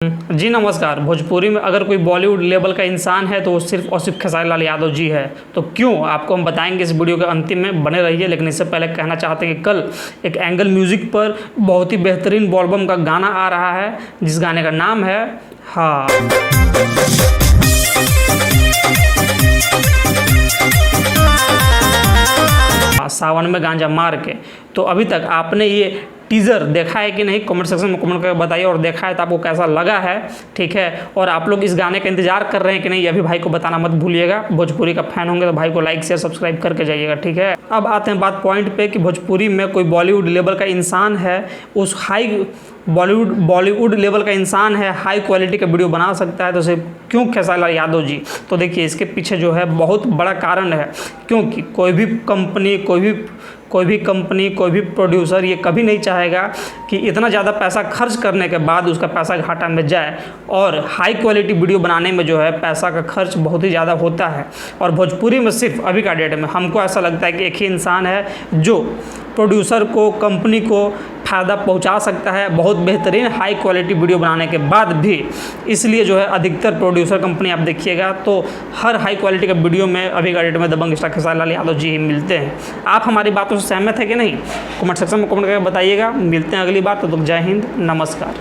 जी नमस्कार। भोजपुरी में अगर कोई बॉलीवुड लेवल का इंसान है तो वो सिर्फ और सिर्फ खेसारी लाल यादव जी है। तो क्यों, आपको हम बताएंगे इस वीडियो के अंतिम में, बने रहिए। लेकिन इससे पहले कहना चाहते हैं कि कल एक एंगल म्यूज़िक पर बहुत ही बेहतरीन बॉलबम का गाना आ रहा है, जिस गाने का नाम है हाँ। सावन में गांजा मार के। तो अभी तक आपने ये टीज़र देखा है कि नहीं, कमेंट सेक्शन में कमेंट करके बताइए। और देखा है तो आपको कैसा लगा है, ठीक है। और आप लोग इस गाने का इंतजार कर रहे हैं कि नहीं, ये भी भाई को बताना मत भूलिएगा। भोजपुरी का फैन होंगे तो भाई को लाइक शेयर सब्सक्राइब करके जाइएगा, ठीक है। अब आते हैं बात पॉइंट पे कि भोजपुरी में कोई बॉलीवुड लेवल का इंसान है, उस हाई बॉलीवुड लेवल का इंसान है, हाई क्वालिटी का वीडियो बना सकता है, तो उसे क्यों खेसारी लाल यादव जी। तो देखिए, इसके पीछे जो है बहुत बड़ा कारण है। क्योंकि कोई भी कंपनी, कोई भी प्रोड्यूसर ये कभी नहीं चाहेगा कि इतना ज़्यादा पैसा खर्च करने के बाद उसका पैसा घाटा में जाए। और हाई क्वालिटी वीडियो बनाने में जो है पैसा का खर्च बहुत ही ज़्यादा होता है। और भोजपुरी में सिर्फ अभी का डेट में हमको ऐसा लगता है कि एक ही इंसान है जो प्रोड्यूसर को, कंपनी को फ़ायदा पहुंचा सकता है बहुत बेहतरीन हाई क्वालिटी वीडियो बनाने के बाद भी। इसलिए जो है अधिकतर प्रोड्यूसर कंपनी आप देखिएगा तो हर हाई क्वालिटी का वीडियो में अभी का डेट में दबंग स्टार खेसारी लाल यादव जी ही मिलते हैं। आप हमारी बातों से सहमत है कि नहीं, कमेंट सेक्शन में कमेंट करके बताइएगा। मिलते हैं अगली बार, तो जय हिंद, नमस्कार।